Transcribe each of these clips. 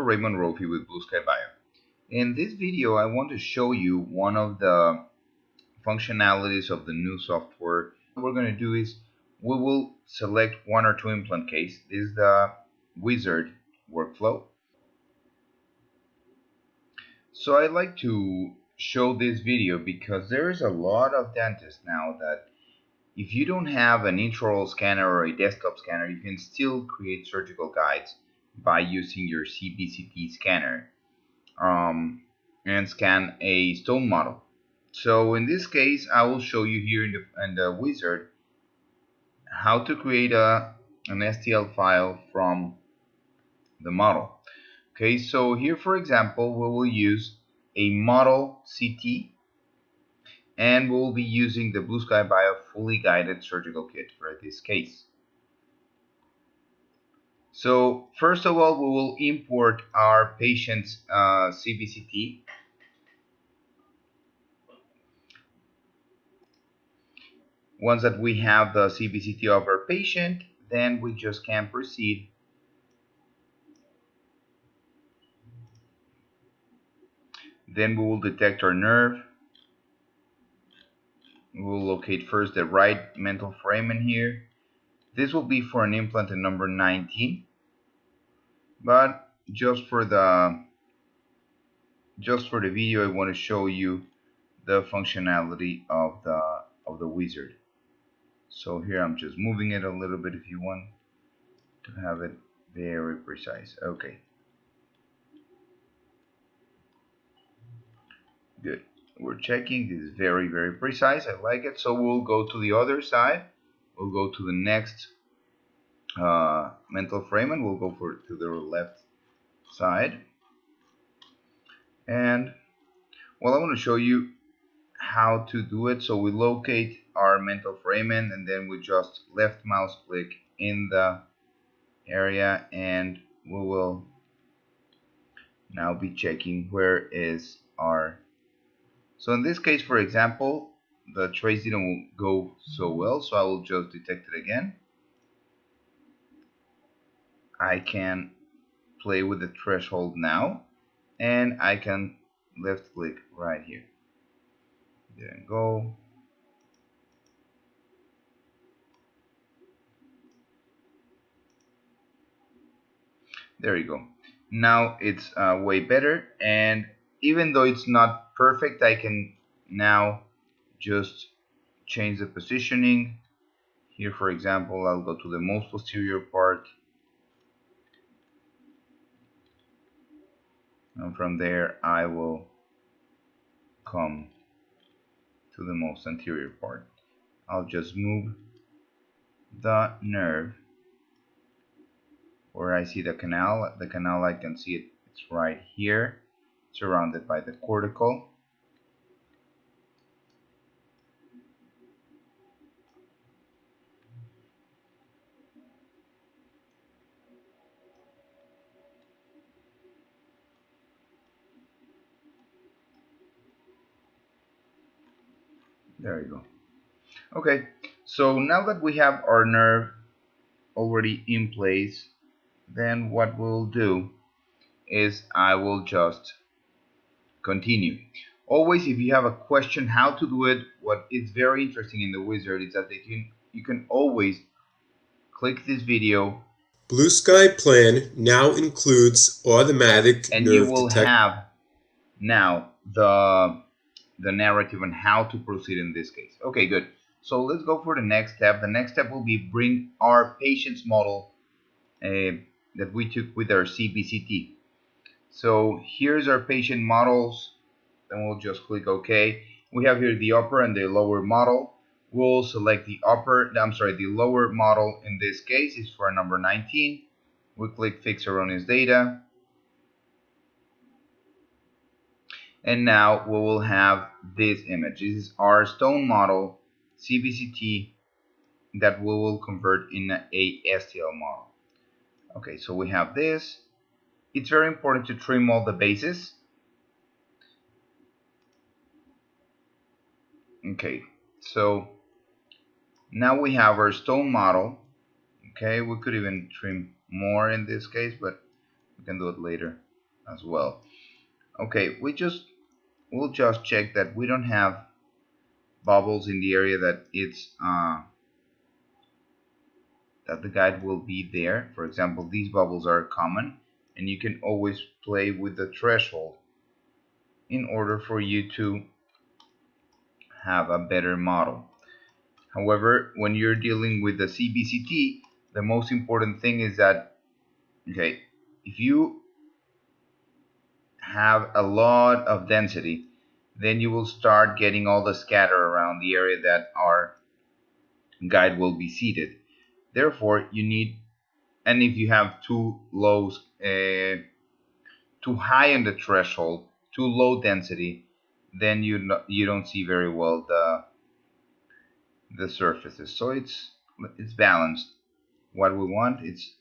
Raymond Rofi with Blue Sky Bio. In this video, I want to show you one of the functionalities of the new software. What we're going to do is we will select one or two implant case. This is the wizard workflow. So I like to show this video because there is a lot of dentists now that if you don't have an intraoral scanner or a desktop scanner, you can still create surgical guides by using your CBCT scanner and scan a stone model. So in this case, I will show you here in the wizard how to create an Stl file from the model. Okay, so here for example, we will use a model CT and we'll be using the Blue Sky Bio fully guided surgical kit for this case. So first of all, we will import our patient's CBCT. Once that we have the CBCT of our patient, then we just can proceed Then we will detect our nerve. We will locate first the right mental foramen here. This will be for an implant in number 19, but just for the video, I want to show you the functionality of the wizard. So here I'm just moving it a little bit if you want to have it very precise. Okay. Good. We're checking. This is very, very precise. I like it. So we'll go to the other side. We'll go to the next mental foramen. We'll go to the left side. And well, I want to show you how to do it. So we locate our mental foramen and then we just left mouse click in the area and we will now be checking where is our. So in this case, for example, the trace didn't go so well, so I will just detect it again. I can play with the threshold now, and I can left click right here. Didn't go. There you go. Now it's way better, and even though it's not perfect, I can now just change the positioning. Here, for example, I'll go to the most posterior part. And from there, I will come to the most anterior part. I'll just move the nerve where I see the canal. The canal, I can see it. It's right here, surrounded by the cortical. There you go. Okay, so now that we have our nerve already in place, then what we'll do is I will just continue. Always, if you have a question how to do it, what is very interesting in the wizard is that you can always click this video. BlueskyPlan now includes automatic and nerve you will detection. have now the narrative on how to proceed in this case. Okay, good. So let's go for the next step. The next step will be bring our patient's model that we took with our CBCT. So here's our patient models. Then we'll just click OK. We have here the upper and the lower model. We'll select the lower model. In this case is for number 19. We click Fix Erroneous Data. And now we will have this image. This is our stone model CBCT that we will convert in a STL model. Okay, so we have this. It's very important to trim all the bases. Okay, so now we have our stone model. Okay, we could even trim more in this case, but we can do it later. as well. Okay, we'll just check that we don't have bubbles in the area that that the guide will be there. For example, these bubbles are common, and you can always play with the threshold in order for you to have a better model. However, when you're dealing with the CBCT, the most important thing is that, okay, if you have a lot of density, then you will start getting all the scatter around the area that our guide will be seated. Therefore, you need, and if you have too low, too high in the threshold, too low density, then you don't see very well the surfaces. So it's balanced. What we want is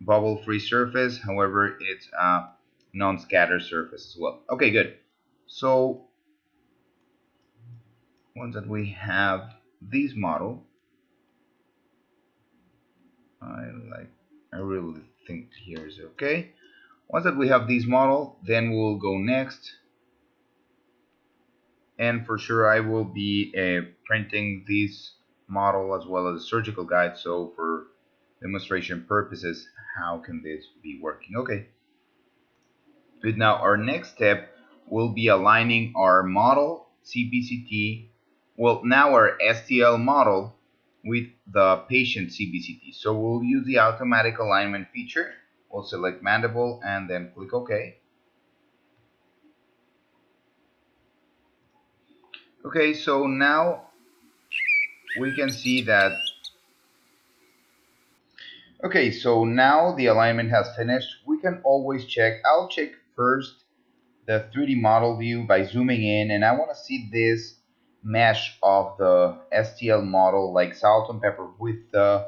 bubble-free surface. However, it's a non-scatter surface as well. Okay, good. So once that we have this model, I really think here is okay. Once that we have this model, then we'll go next. And for sure, I will be printing this model as well as a surgical guide. So for demonstration purposes, how can this be working? Okay. But now our next step will be aligning our model CBCT, well, now our STL model with the patient CBCT. So we'll use the automatic alignment feature. We'll select mandible and then click OK. Okay, so now we can see that. Okay, so now the alignment has finished. We can always check. I'll check first the 3D model view by zooming in, and I want to see this mesh of the STL model, like salt and pepper with the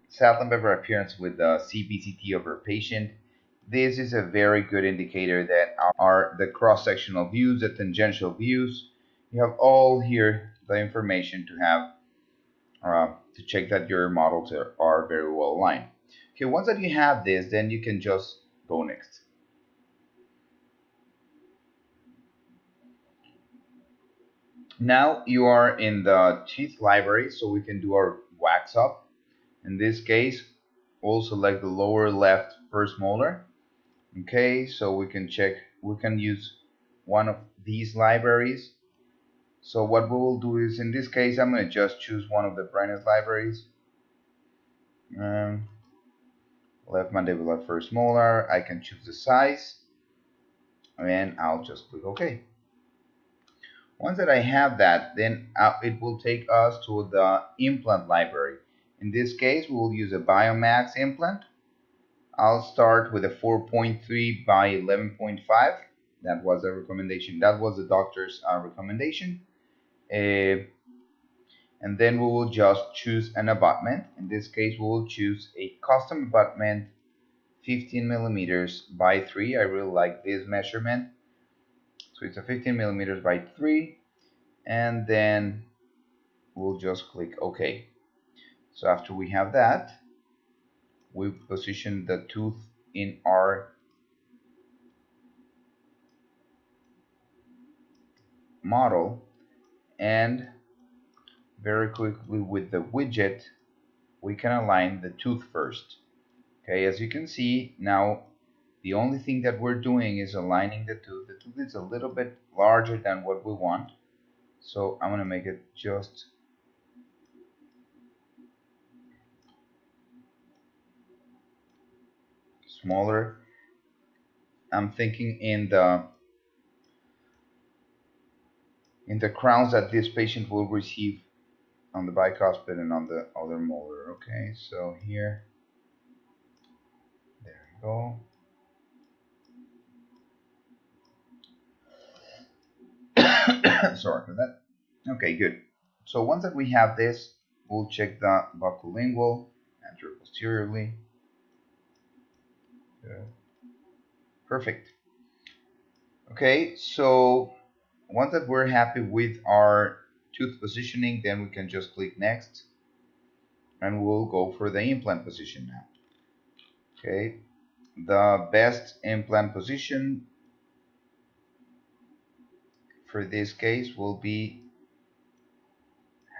salt and pepper appearance with the CBCT of our patient. This is a very good indicator that are the cross-sectional views, the tangential views. You have all here the information to have to check that your models are very well aligned. Okay, once that you have this, then you can just go next. Now you are in the teeth library, so we can do our wax up. In this case, we'll select the lower left first molar. Okay, so we can check, we can use one of these libraries. So what we will do is, in this case, I'm going to just choose one of the brightest libraries. Left mandibular first molar, I can choose the size, and I'll just click OK. Once that I have that, then it will take us to the implant library. In this case, we will use a Biomax implant. I'll start with a 4.3 by 11.5. That was a recommendation. That was the doctor's recommendation. And then we will just choose an abutment. In this case, we will choose a custom abutment 15 millimeters by 3. I really like this measurement. So it's a 15 millimeters by 3. And then we'll just click OK. So after we have that, we position the tooth in our model, and very quickly with the widget we can align the tooth first. Okay, as you can see now, the only thing that we're doing is aligning the tooth. The tooth is a little bit larger than what we want, so I'm going to make it just smaller. I'm thinking in the crowns that this patient will receive on the bicuspid and on the other molar. Okay, so here, there we go. Sorry for that. Okay, good. So once that we have this, we'll check the buccolingual anterior posteriorly. Good. Perfect. Okay, so once that we're happy with our tooth positioning, then we can just click next, and we'll go for the implant position now. Okay, The best implant position for this case will be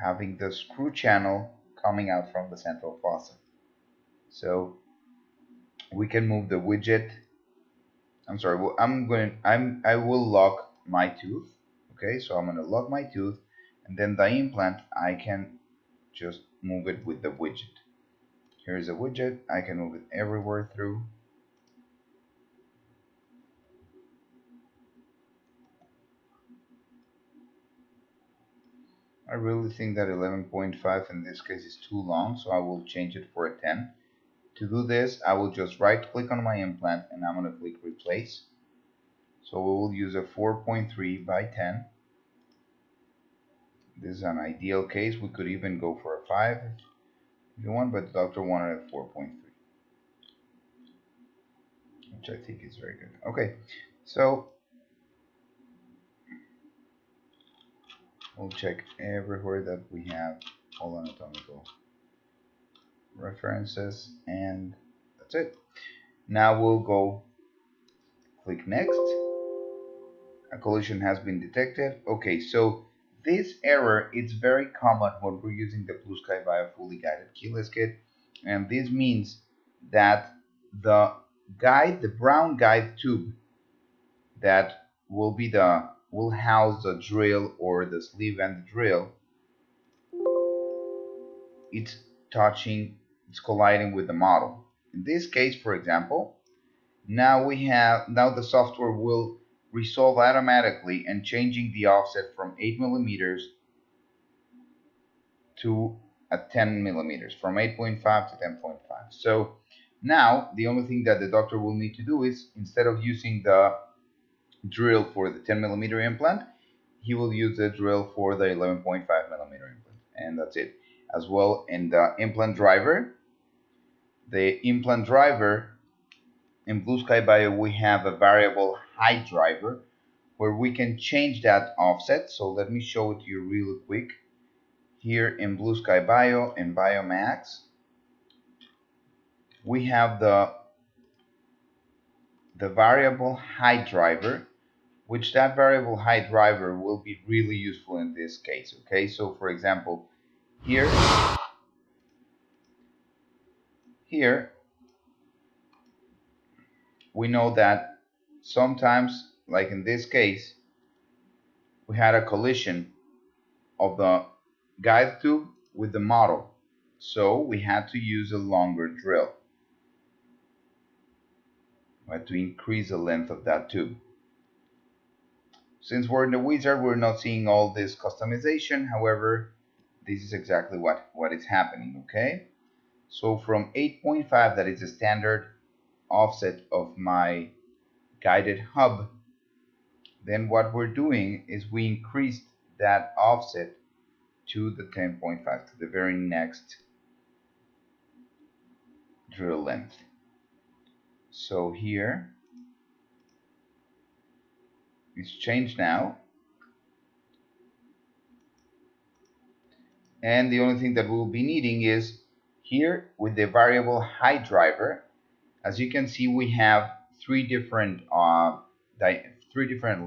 having the screw channel coming out from the central faucet. So we can move the widget. I'm sorry. Well, I will lock my tooth. Okay, so I'm gonna lock my tooth, and then the implant I can just move it with the widget. Here's a widget. I can move it everywhere through. I really think that 11.5 in this case is too long, so I will change it for a 10. To do this, I will just right click on my implant and I'm going to click replace. So we will use a 4.3 by 10. This is an ideal case. We could even go for a 5 if you want, but the doctor wanted a 4.3, which I think is very good. Okay, so we'll check everywhere that we have all anatomical references, and that's it. Now we'll go click next. A collision has been detected. Okay, so this error is very common when we're using the BlueskyPlan fully guided keyless kit, and this means that the guide, the brown guide tube that will house the drill or the sleeve and the drill, it's it's colliding with the model. In this case, for example, now the software will resolve automatically and changing the offset from 8 millimeters to 10 millimeters, from 8.5 to 10.5. So now the only thing that the doctor will need to do is, instead of using the drill for the 10 millimeter implant, he will use the drill for the 11.5 millimeter implant, and that's it. As well, in the implant driver, in BlueskyPlan we have a variable height driver where we can change that offset. So let me show it to you really quick. Here in BlueskyPlan and Biomax, we have the variable height driver, which that variable height driver will be really useful in this case. Okay, so for example, here we know that sometimes, like in this case, we had a collision of the guide tube with the model, so we had to use a longer drill. We had to increase the length of that tube. Since we're in the wizard, we're not seeing all this customization. However, this is exactly what is happening. Okay, so from 8.5, that is the standard offset of my guided hub, then what we're doing is we increased that offset to the 10.5, to the very next drill length. So here it's changed now, and the only thing that we'll be needing is here with the variable height driver. As you can see, we have three different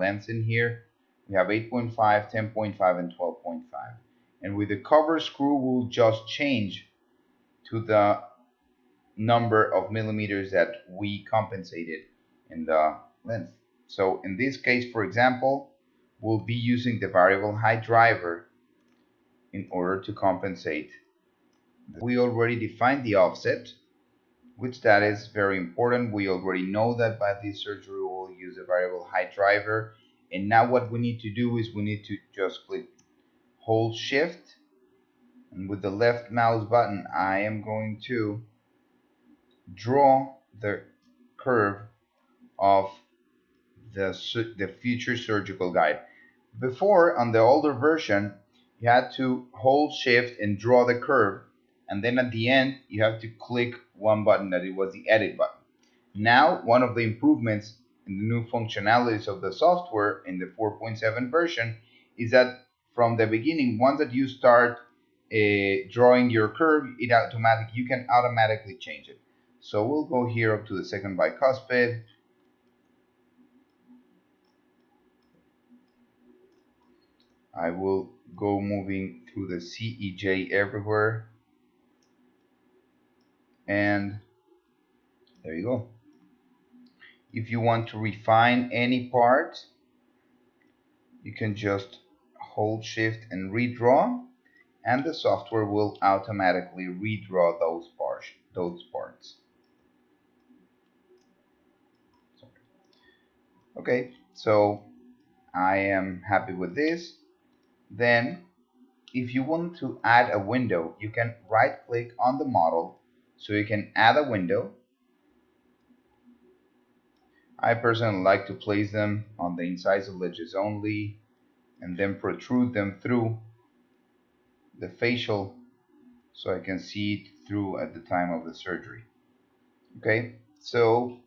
lengths in here. We have 8.5, 10.5, and 12.5. And with the cover screw, we'll just change to the number of millimeters that we compensated in the length. So in this case, for example, we'll be using the variable height driver in order to compensate. We already defined the offset, which that is very important. We already know that by this surgery we'll use a variable height driver. And now what we need to do is we need to just click, hold shift, and with the left mouse button I am going to draw the curve of the future surgical guide. Before, on the older version, you had to hold shift and draw the curve, and then at the end you have to click one button, that it was the edit button. Now, one of the improvements in the new functionalities of the software in the 4.7 version is that from the beginning, once that you start drawing your curve, you can automatically change it. So we'll go here up to the second bicuspid. I will go moving through the CEJ everywhere. And there you go. If you want to refine any part, you can just hold shift and redraw, and the software will automatically redraw those parts. Okay, so I am happy with this. Then if you want to add a window, you can right click on the model, so you can add a window. I personally like to place them on the incisal ledges only and then protrude them through the facial so I can see it through at the time of the surgery. Okay, so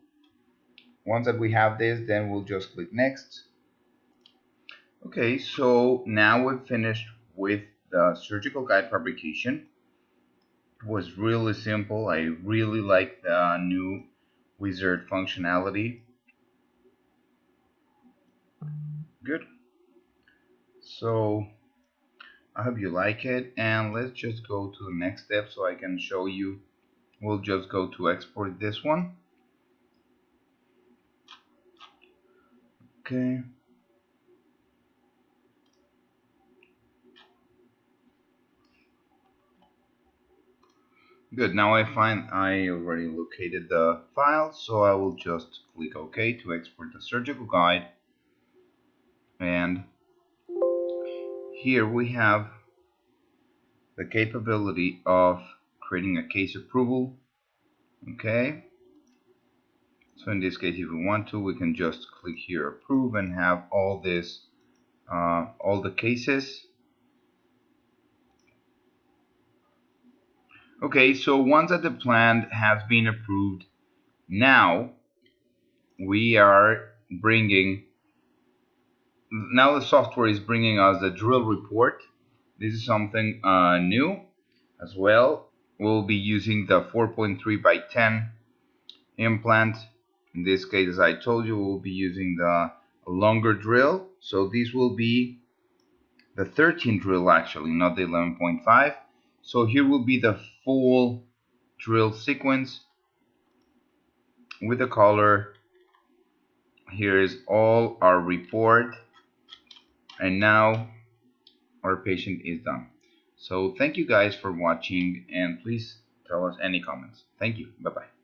once that we have this, then we'll just click next. Okay, so now we've finished with the surgical guide fabrication. It was really simple. I really like the new wizard functionality. Good. So I hope you like it, and let's just go to the next step so I can show you. We'll just go to export this one. Okay. Good, now I find I already located the file, so I will just click OK to export the surgical guide. And here we have the capability of creating a case approval. Okay. So in this case, if we want to, we can just click here, approve, and have all this, all the cases. Okay, so once that the plan has been approved, now we are bringing, now the software is bringing us the drill report. This is something new as well. We'll be using the 4.3 by 10 implant. In this case, as I told you, we'll be using the longer drill. So this will be the 13 drill actually, not the 11.5. So here will be the full drill sequence with the color. Here is all our report, and now our patient is done. So thank you guys for watching, and please tell us any comments. Thank you. Bye bye.